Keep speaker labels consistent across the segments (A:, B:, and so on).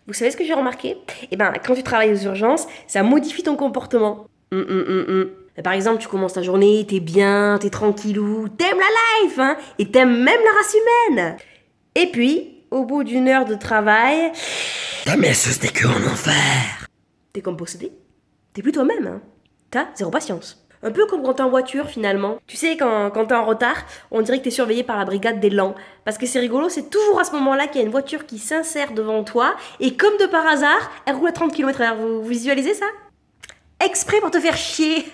A: Vous savez ce que j'ai remarqué? Eh ben, quand tu travailles aux urgences, ça modifie ton comportement. Par exemple, tu commences ta journée, t'es bien, t'es tranquillou, t'aimes la life, hein, et t'aimes même la race humaine. Et puis, au bout d'une heure de travail,
B: Ta messe n'est que en enfer.
A: t'es comme possédé. T'es plus toi-même, hein. T'as zéro patience. Un peu comme quand t'es en voiture finalement. Tu sais, quand t'es en retard, on dirait que t'es surveillé par la brigade des lents. Parce que c'est rigolo, c'est toujours à ce moment-là qu'il y a une voiture qui s'insère devant toi, et comme de par hasard, elle roule à 30 km/h. Vous visualisez ça? Exprès pour te faire chier.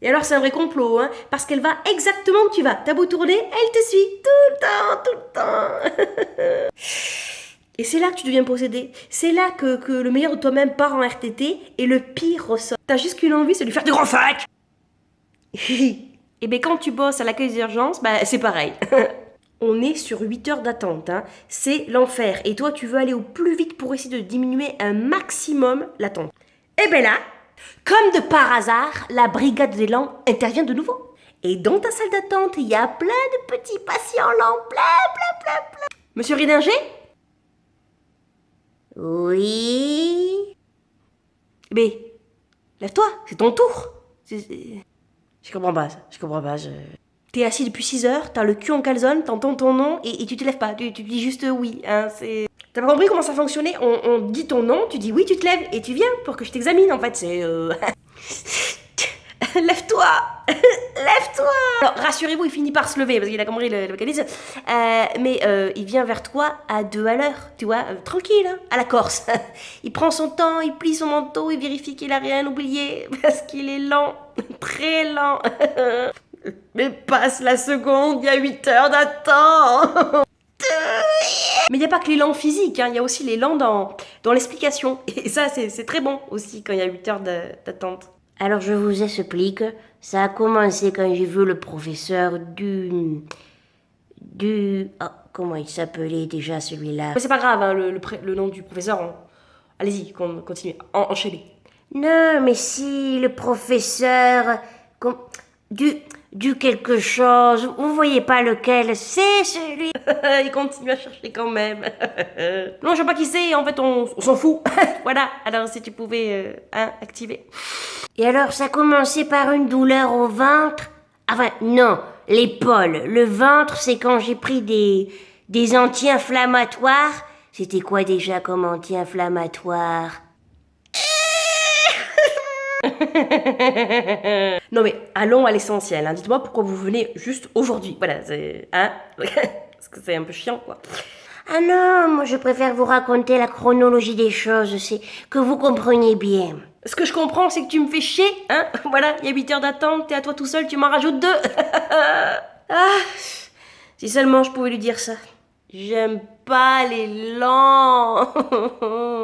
A: Et alors c'est un vrai complot, hein, parce qu'elle va exactement où tu vas. T'as beau tourner, elle te suit tout le temps. Et c'est là que tu deviens possédé. C'est là que le meilleur de toi-même part en RTT et le pire ressort. T'as juste qu'une envie, c'est de lui faire de grands facs. Et bien quand tu bosses à l'accueil des urgences, bah, c'est pareil. On est sur 8 heures d'attente, hein. C'est l'enfer. Et toi, tu veux aller au plus vite pour essayer de diminuer un maximum l'attente. Et bien là, comme de par hasard, la brigade des lents intervient de nouveau. Et dans ta salle d'attente, il y a plein de petits patients lents. Plein. Monsieur Ridinger? Oui. Mais, lève-toi, c'est ton tour. Je comprends pas ça, je comprends pas. T'es assis depuis 6 heures, t'as le cul en calzone, t'entends ton nom et tu te lèves pas. Tu dis juste oui. Hein, c'est... T'as pas compris comment ça fonctionnait? On dit ton nom, tu dis oui, tu te lèves et tu viens pour que je t'examine en fait. C'est. Lève-toi. Lève-toi. Alors rassurez-vous, il finit par se lever parce qu'il a compris le mécanisme. Mais il vient vers toi à 2 à l'heure, tu vois, tranquille, hein, à la Corse. Il prend son temps, il plie son manteau, il vérifie qu'il a rien oublié parce qu'il est lent, très lent. Mais passe la seconde, il y a 8 heures d'attente. Mais il n'y a pas que l'élan physique, hein, il y a aussi l'élan dans l'explication. Et ça, c'est très bon aussi quand il y a 8 heures d'attente.
C: Alors je vous explique, ça a commencé quand j'ai vu le professeur oh, comment il s'appelait déjà celui-là?
A: Mais c'est pas grave, hein, le nom du professeur. Hein. Allez-y, continue, enchaînez.
C: Non, mais si, le professeur... du quelque chose, vous voyez pas lequel, c'est celui...
A: Il continue à chercher quand même. Non, je sais pas qui c'est, en fait, on s'en fout. Voilà, alors si tu pouvais activer.
C: Et alors, ça commençait par une douleur au ventre? Enfin, non, l'épaule. Le ventre, c'est quand j'ai pris des anti-inflammatoires. C'était quoi déjà comme anti-inflammatoire?
A: Non mais allons à l'essentiel. Hein. Dites-moi pourquoi vous venez juste aujourd'hui. Voilà, hein parce que c'est un peu chiant quoi.
C: Ah non, moi je préfère vous raconter la chronologie des choses, c'est que vous compreniez bien.
A: Ce que je comprends, c'est que tu me fais chier, hein. Voilà, il y a 8 heures d'attente, t'es à toi tout seul, tu m'en rajoutes 2. Ah, si seulement je pouvais lui dire ça. J'aime pas les lents.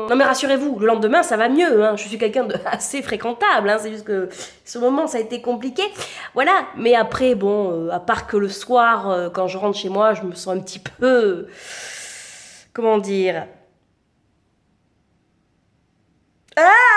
A: Non mais rassurez-vous, le lendemain ça va mieux. Hein. Je suis quelqu'un de assez fréquentable. Hein. C'est juste que ce moment ça a été compliqué. Voilà. Mais après, bon, à part que le soir, quand je rentre chez moi, je me sens un petit peu... Comment dire? Ah